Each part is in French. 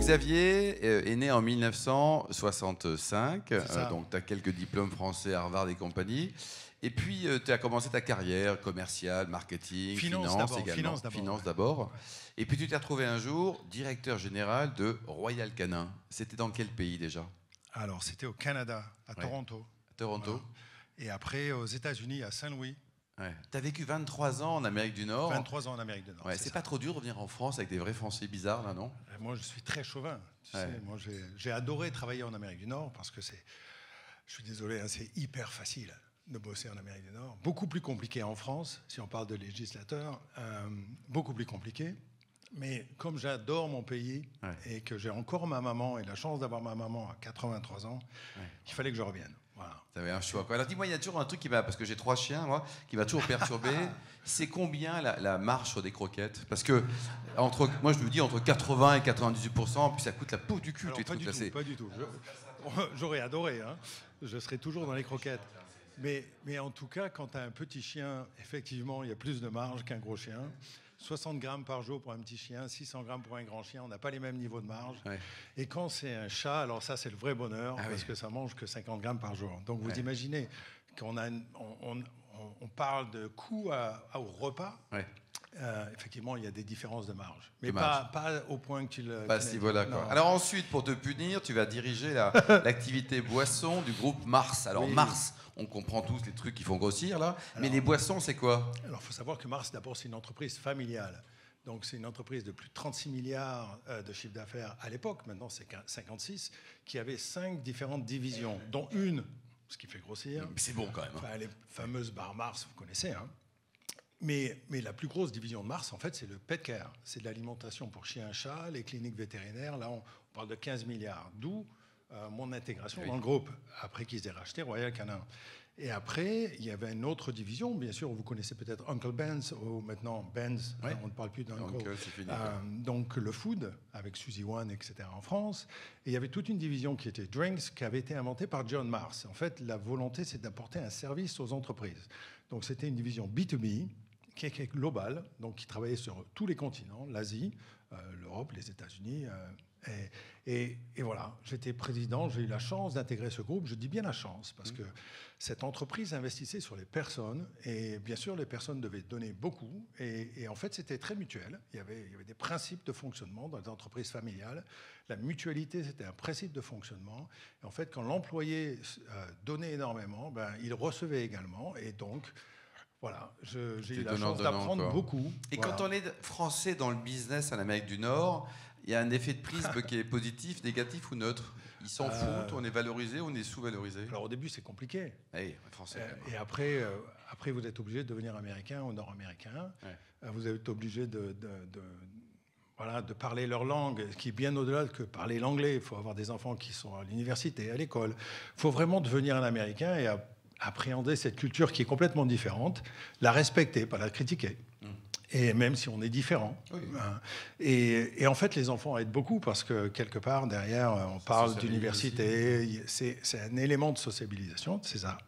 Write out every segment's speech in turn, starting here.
Xavier est né en 1965, donc tu as quelques diplômes français, Harvard et compagnie. Et puis tu as commencé ta carrière commerciale, marketing, finance également. Finance d'abord. Et puis tu t'es retrouvé un jour directeur général de Royal Canin. C'était dans quel pays déjà? Alors c'était au Canada, à Toronto. Toronto. Voilà. Et après aux États-Unis, à Saint-Louis. Ouais. Tu as vécu 23 ans en Amérique du Nord. 23 ans en Amérique du Nord. Ouais, c'est pas trop dur de revenir en France avec des vrais Français bizarres, là, non? Moi, je suis très chauvin. Tu sais, moi, j'ai adoré travailler en Amérique du Nord parce que c'est, je suis désolé, hein, c'est hyper facile de bosser en Amérique du Nord. Beaucoup plus compliqué en France, si on parle de législateurs, beaucoup plus compliqué. Mais comme j'adore mon pays et que j'ai encore ma maman et la chance d'avoir ma maman à 83 ans, il fallait que je revienne. Voilà. Tu avais un choix, quoi. Alors dis-moi, il y a toujours un truc qui va, parce que j'ai 3 chiens, moi, qui va toujours perturber. C'est combien la marge sur des croquettes? Parce que, moi je me dis entre 80 et 98%, puis ça coûte la peau du cul. Alors, pas du tout. J'aurais adoré, hein. Je serais toujours dans les croquettes. Mais en tout cas, quand tu as un petit chien, effectivement, il y a plus de marge qu'un gros chien. 60 grammes par jour pour un petit chien, 600 grammes pour un grand chien, on n'a pas les mêmes niveaux de marge. Ouais. Et quand c'est un chat, alors ça c'est le vrai bonheur, parce que ça mange que 50 grammes par jour. Donc vous imaginez qu'on on parle de coût au repas. Effectivement, il y a des différences de marge. Mais pas au point que tu le... Pas à ce niveau-là, quoi. Alors ensuite, pour te punir, tu vas diriger l'activité boisson du groupe Mars. Alors Mars, on comprend tous les trucs qui font grossir, là. Mais les boissons, c'est quoi? Alors, il faut savoir que Mars, d'abord, c'est une entreprise familiale. Donc, c'est une entreprise de plus de 36 milliards de chiffre d'affaires à l'époque. Maintenant, c'est 56, qui avait 5 différentes divisions, dont une, ce qui fait grossir. Mais c'est bon, quand même. Enfin, les fameuses bars Mars, vous connaissez, hein. Mais la plus grosse division de Mars, en fait, c'est le pet care. C'est de l'alimentation pour chiens et chats, les cliniques vétérinaires. Là, on parle de 15 milliards. D'où mon intégration dans le groupe, après qu'ils aient racheté Royal Canin. Et après, il y avait une autre division. Bien sûr, vous connaissez peut-être Uncle Ben's, ou maintenant Ben's, on ne parle plus d'Uncle. Donc le food, avec Suzy One, etc. en France. Et il y avait toute une division qui était Drinks, qui avait été inventée par John Mars. En fait, la volonté, c'est d'apporter un service aux entreprises. Donc c'était une division B2B, qui est globale, donc qui travaillait sur tous les continents, l'Asie, l'Europe, les États-Unis. Et voilà, j'étais président, j'ai eu la chance d'intégrer ce groupe. Je dis bien la chance, parce que cette entreprise investissait sur les personnes, et bien sûr, les personnes devaient donner beaucoup, et en fait, c'était très mutuel. Il y avait des principes de fonctionnement dans les entreprises familiales. La mutualité, c'était un principe de fonctionnement. Et en fait, quand l'employé donnait énormément, il recevait également, et donc... Voilà, j'ai eu la chance d'apprendre beaucoup. Et quand on est français dans le business en Amérique du Nord, il y a un effet de prisme qui est positif, négatif ou neutre? Ils s'en foutent, on est valorisé, on est sous-valorisé? Alors au début, c'est compliqué. Oui, français. Et après, vous êtes obligé de devenir américain ou nord-américain. Vous êtes obligé de parler leur langue, ce qui est bien au-delà que parler l'anglais. Il faut avoir des enfants qui sont à l'université, à l'école. Il faut vraiment devenir un américain et appréhender cette culture qui est complètement différente, la respecter, pas la critiquer. Et même si on est différent. Oui. Et en fait, les enfants aident beaucoup parce que quelque part, derrière, on parle d'université. C'est un élément de sociabilisation, c'est ça.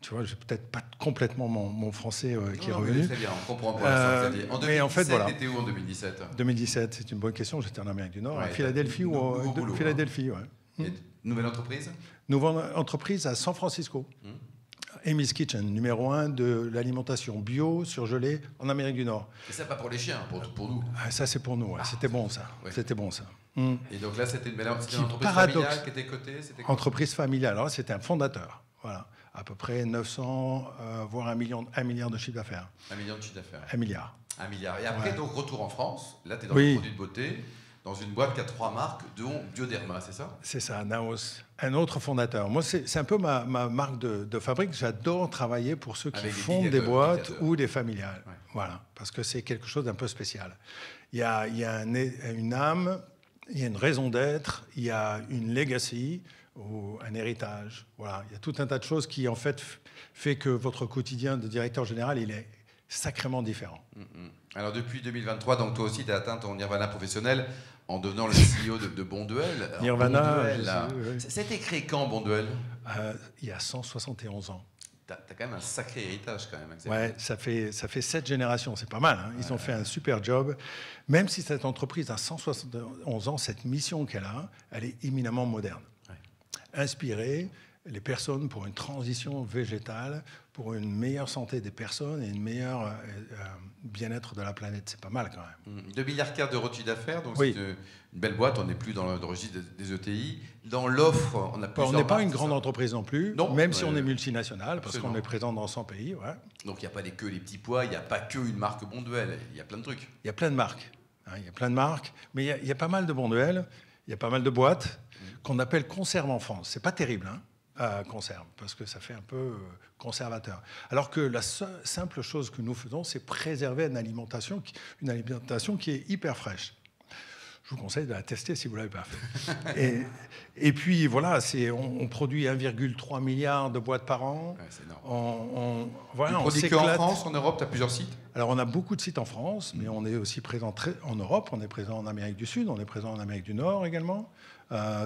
Tu vois, j'ai peut-être pas complètement mon français qui est revenu. Très bien, on comprend pour l'instant, Xavier. En 2017, t'étais où en 2017? 2017, c'est une bonne question. J'étais en Amérique du Nord, à Philadelphie ou Philadelphie, Nouvelle entreprise? Nouvelle entreprise à San Francisco. Amy's Kitchen, numéro 1 de l'alimentation bio, surgelée en Amérique du Nord. Et ça, pas pour les chiens, pour nous? Ça, c'est pour nous. C'était bon, ça. Ouais. C'était bon, ça. Et donc là, c'était une entreprise familiale qui était cotée? Entreprise familiale. Alors, c'était un fondateur. Voilà. À peu près 900, voire 1 milliard de chiffre d'affaires. 1 million de chiffre d'affaires. 1 milliard. 1 milliard. Et après, donc, retour en France. Là, tu es dans les produits de beauté. Dans une boîte qui a 3 marques, dont Bioderma, c'est ça? C'est ça, Naos, un autre fondateur. Moi, c'est un peu ma marque de fabrique. J'adore travailler pour ceux qui fondent des boîtes ou des familiales. Ouais. Voilà, parce que c'est quelque chose d'un peu spécial. Il y a une âme, il y a une raison d'être, il y a une legacy ou un héritage. Voilà, il y a tout un tas de choses qui, en fait que votre quotidien de directeur général, il est sacrément différent. Alors depuis 2023, donc toi aussi tu as atteint ton nirvana professionnel en devenant le CEO de Bonduelle. Nirvana, Bonduelle, c'était créé quand Bonduelle? Il y a 171 ans. Tu as quand même un sacré héritage, quand même. Ouais, ça fait 7 générations, c'est pas mal. Hein. Ils ont fait un super job. Même si cette entreprise a 171 ans, cette mission qu'elle a, elle est éminemment moderne. Inspirer les personnes pour une transition végétale, pour une meilleure santé des personnes et une meilleure bien-être de la planète. C'est pas mal quand même. 2,4 milliards d'euros de chiffre d'affaires, donc c'est une belle boîte. On n'est plus dans le registre des ETI. Dans l'offre, on a plusieurs On n'est pas marques, une grande entreprise non plus, non, même si on est multinational, parce absolument. qu'on est présent dans 100 pays. Ouais. Donc il n'y a pas que les petits pois, il n'y a pas qu'une marque Bonduelle, il y a plein de trucs. Il y a plein de marques. Hein, il y a plein de marques, mais il y a pas mal de Bonduelle, il y a pas mal de boîtes qu'on appelle conserve en France. C'est pas terrible, hein, conserve, parce que ça fait un peu conservateur. Alors que la simple chose que nous faisons, c'est préserver une alimentation qui est hyper fraîche. Je vous conseille de la tester si vous ne l'avez pas fait. et puis voilà, on produit 1,3 milliard de boîtes par an. Ouais, c'est énorme. Voilà, tu produis qu'en France, en Europe, tu as plusieurs sites? Alors on a beaucoup de sites en France, mais on est aussi présent en Europe, on est présent en Amérique du Sud, on est présent en Amérique du Nord également.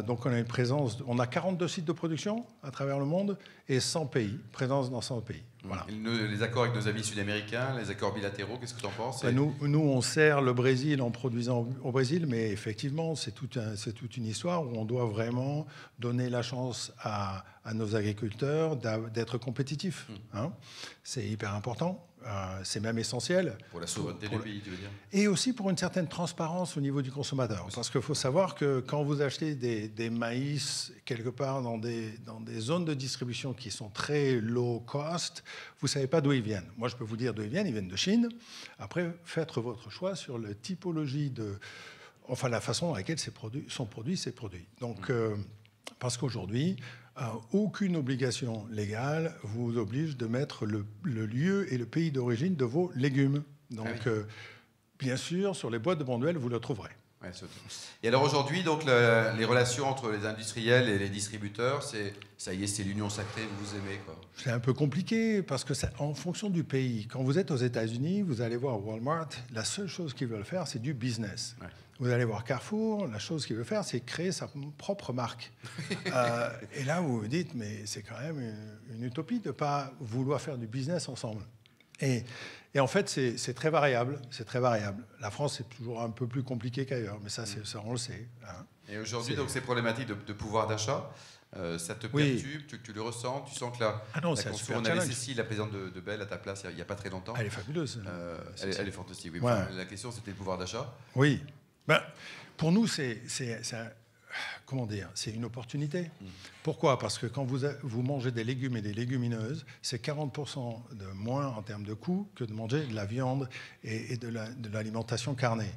Donc on a une présence, on a 42 sites de production à travers le monde et 100 pays, présence dans 100 pays. Voilà. Les accords avec nos amis sud-américains, les accords bilatéraux, qu'est-ce que tu en penses? Nous, on sert le Brésil en produisant au Brésil, mais effectivement, c'est toute une histoire où on doit vraiment donner la chance à nos agriculteurs d'être compétitifs. Hein. C'est hyper important. C'est même essentiel. Pour la souveraineté du pays, tu veux dire? Et aussi pour une certaine transparence au niveau du consommateur. Parce qu'il faut savoir que quand vous achetez des maïs quelque part dans des zones de distribution qui sont très low cost, vous ne savez pas d'où ils viennent. Moi, je peux vous dire d'où ils viennent de Chine. Après, faites votre choix sur la typologie enfin la façon dans laquelle sont produits ces produits. Donc, parce qu'aujourd'hui, aucune obligation légale vous oblige de mettre le lieu et le pays d'origine de vos légumes. Donc, bien sûr, sur les boîtes de Bonduelle, vous le trouverez. Ouais, et alors aujourd'hui, donc les relations entre les industriels et les distributeurs, ça y est, c'est l'union sacrée, vous aimez quoi? C'est un peu compliqué parce que en fonction du pays, quand vous êtes aux États-Unis, vous allez voir Walmart, la seule chose qu'ils veulent faire, c'est du business. Ouais. Vous allez voir Carrefour, la chose qu'il veut faire, c'est créer sa propre marque. Et là, vous vous dites, mais c'est quand même une utopie de ne pas vouloir faire du business ensemble. Et en fait, c'est très variable. C'est très variable. La France, c'est toujours un peu plus compliqué qu'ailleurs, mais ça, on le sait. Hein. Et aujourd'hui, donc, ces problématiques de pouvoir d'achat, ça te perturbe, tu le ressens, tu sens que on avait Cécile, la présidente de Bell, à ta place il n'y a pas très longtemps. Elle est fabuleuse. Elle est fantastique. Oui. Ouais. Enfin, la question, c'était le pouvoir d'achat. Oui. Ben, pour nous, comment dire, c'est une opportunité. Pourquoi? Parce que quand vous mangez des légumes et des légumineuses, c'est 40% de moins en termes de coûts que de manger de la viande et de l'alimentation carnée.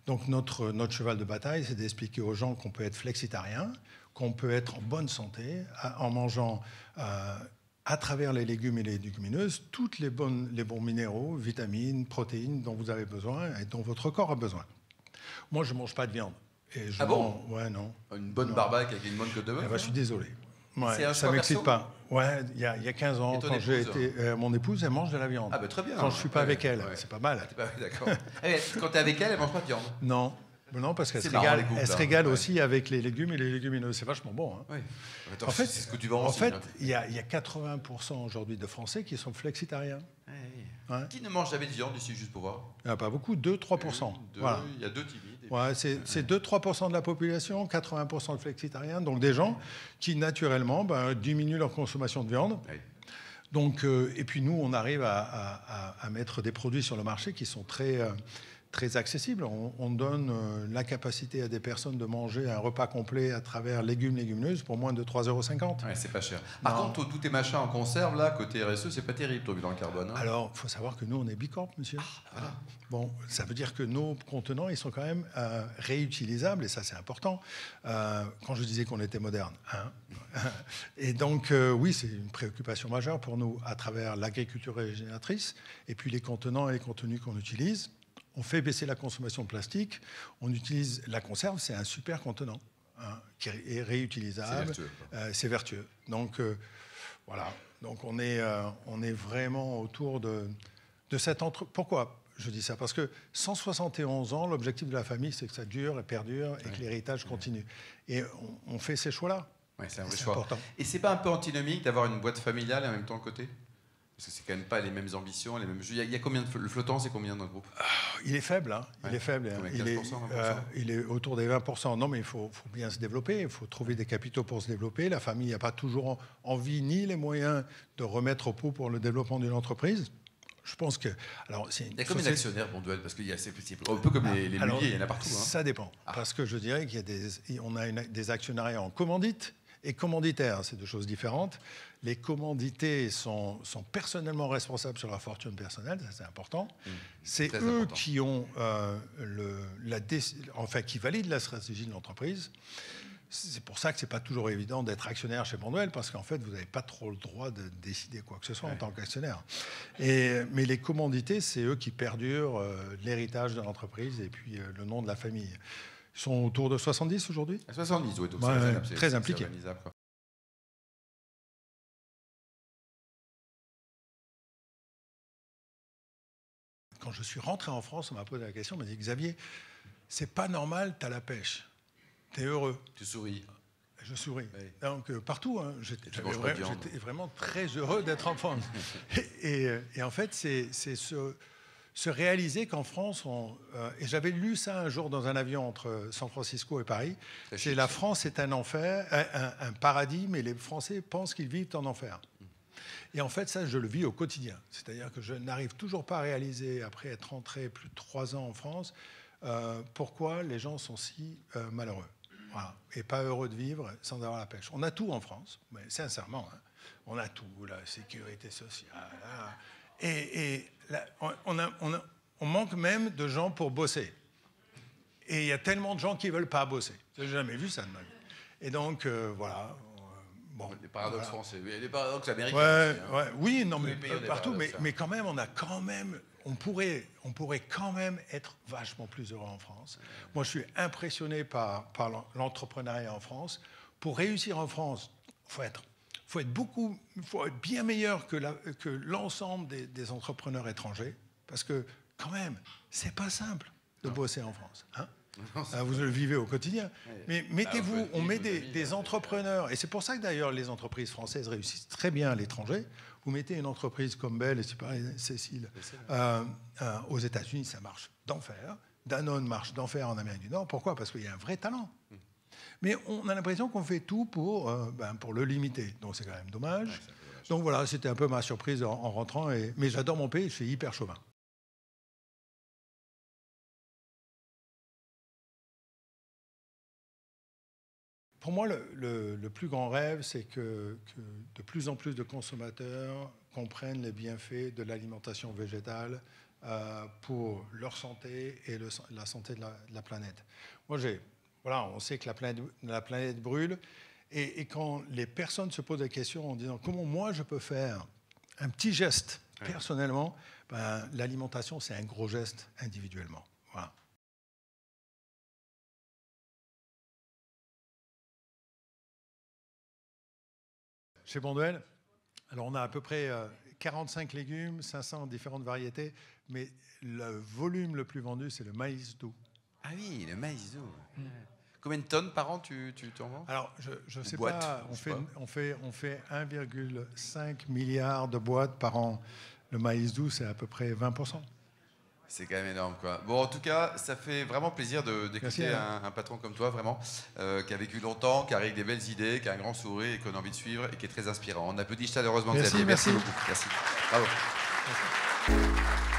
Donc notre cheval de bataille, c'est d'expliquer aux gens qu'on peut être flexitarien, qu'on peut être en bonne santé en mangeant à travers les légumes et les légumineuses tous les bons minéraux, vitamines, protéines dont vous avez besoin et dont votre corps a besoin. Moi, je ne mange pas de viande. Et ouais, non. Une bonne barbaque avec une bonne côte de bœuf? Je suis désolé. Ouais, ça ne m'excite pas. Ouais, il y a 15 ans, quand j'ai été... mon épouse, elle mange de la viande. Ah bah très bien. Quand je ne suis pas avec elle, c'est pas mal. D'accord. Quand tu es avec elle, elle ne mange pas de viande? Non. Non, parce qu'elle se régale aussi avec les légumes et les légumineuses. C'est vachement bon. Hein. Oui. En fait, c'est ce que tu vends aussi. En fait, il y a 80% aujourd'hui de Français qui sont flexitariens. Ouais. Qui ne mange jamais de viande ici, juste pour voir? Pas beaucoup, 2-3%. Voilà. Il y a 2 timides. Ouais, c'est 2-3% de la population, 80% de flexitariens, donc des gens qui, naturellement, diminuent leur consommation de viande. Oui. Donc, et puis nous, on arrive à mettre des produits sur le marché qui sont très accessibles. On donne la capacité à des personnes de manger un repas complet à travers légumineuses pour moins de 3,50 €. Ouais, c'est pas cher. Par contre, tous tes machins en conserve, là, côté RSE, c'est pas terrible, ton bilan carbone. Hein. Alors, il faut savoir que nous, on est Bicorp, monsieur. Voilà. Bon, ça veut dire que nos contenants, ils sont quand même réutilisables, et ça, c'est important. Quand je disais qu'on était moderne. Hein. Et donc, oui, c'est une préoccupation majeure pour nous à travers l'agriculture régénératrice, et puis les contenants et les contenus qu'on utilise. On fait baisser la consommation de plastique. On utilise la conserve, c'est un super contenant qui est réutilisable. C'est vertueux. Donc voilà. Donc on est vraiment autour de cette entreprise. Pourquoi je dis ça? Parce que 171 ans, l'objectif de la famille, c'est que ça dure et perdure et que l'héritage continue. Et on fait ces choix-là. Ouais, c'est un vrai choix. Important. Et c'est pas un peu antinomique d'avoir une boîte familiale et en même temps à côté? Parce que c'est quand même pas les mêmes ambitions, les mêmes jeux. Il y a combien de... Le flottant, c'est combien dans le groupe? Il est faible, hein. Il est faible. 15%, il est autour des 20%. Non, mais il faut bien se développer. Il faut trouver des capitaux pour se développer. La famille n'a pas toujours envie ni les moyens de remettre au pot pour le développement d'une entreprise. Je pense que... Alors, il y a combien d'actionnaires, Bonduelle? Parce qu'il y a un peu comme les muliers, il y en a partout. Hein. Ça dépend. Parce que je dirais qu'il y a on a des actionnariats en commandite et commanditaires. C'est deux choses différentes. Les commandités sont personnellement responsables sur leur fortune personnelle, ça c'est important. C'est eux important. Qui ont qui valident la stratégie de l'entreprise. C'est pour ça que c'est pas toujours évident d'être actionnaire chez Bonduelle, parce qu'en fait vous n'avez pas trop le droit de décider quoi que ce soit en tant qu'actionnaire. Mais les commandités, c'est eux qui perdurent l'héritage de l'entreprise et puis le nom de la famille. Ils sont autour de 70 aujourd'hui. 70, oui, donc c'est très impliqué. Quand je suis rentré en France, on m'a posé la question, on m'a dit, Xavier, c'est pas normal, tu as la pêche. Tu es heureux. Tu souris. Je souris. Oui. Donc partout, hein, j'étais vraiment très heureux d'être en France. et en fait, c'est se réaliser qu'en France, et j'avais lu ça un jour dans un avion entre San Francisco et Paris, c'est la France est un enfer, un paradis, mais les Français pensent qu'ils vivent en enfer. Et en fait, ça, je le vis au quotidien. C'est-à-dire que je n'arrive toujours pas à réaliser, après être rentré plus de 3 ans en France, pourquoi les gens sont si malheureux. Voilà. Et pas heureux de vivre sans avoir la pêche. On a tout en France, mais sincèrement, hein, on a tout, la sécurité sociale. Et là, on manque même de gens pour bosser. Et il y a tellement de gens qui ne veulent pas bosser. Je n'ai jamais vu ça de ma vie. Et donc, voilà. Bon, les paradoxes français, les paradoxes américains. Aussi, hein. Oui, non, mais partout, mais quand même, on pourrait quand même être vachement plus heureux en France. Moi, je suis impressionné par l'entrepreneuriat en France. Pour réussir en France, faut être bien meilleur que l'ensemble des entrepreneurs étrangers, parce que quand même, c'est pas simple de bosser en France. Hein. Vous le vivez au quotidien. Mais mettez-vous, on met des entrepreneurs, et c'est pour ça que d'ailleurs les entreprises françaises réussissent très bien à l'étranger. Vous mettez une entreprise comme Bell, et c'est pareil, Cécile, aux États-Unis, ça marche d'enfer. Danone marche d'enfer en Amérique du Nord. Pourquoi? Parce qu'il y a un vrai talent. Mais on a l'impression qu'on fait tout pour le limiter. Donc c'est quand même dommage. Donc voilà, c'était un peu ma surprise en rentrant. Mais j'adore mon pays, je suis hyper chauvin. Pour moi, le plus grand rêve, c'est que de plus en plus de consommateurs comprennent les bienfaits de l'alimentation végétale pour leur santé et la santé de la planète. Moi, on sait que la planète brûle, et quand les personnes se posent la question en disant comment moi je peux faire un petit geste personnellement, l'alimentation, c'est un gros geste individuellement. Voilà. Chez Bonduelle, alors on a à peu près 45 légumes, 500 différentes variétés, mais le volume le plus vendu, c'est le maïs doux. Ah oui, le maïs doux. Combien de tonnes par an tu en vends? Alors, je ne sais pas, on fait 1,5 milliard de boîtes par an. Le maïs doux, c'est à peu près 20%. C'est quand même énorme, quoi. Bon, en tout cas, ça fait vraiment plaisir d'écouter un patron comme toi, vraiment, qui a vécu longtemps, qui a avec des belles idées, qui a un grand sourire et qu'on a envie de suivre et qui est très inspirant. On applaudit chaleureusement Xavier. Merci beaucoup. Merci. Bravo. Merci.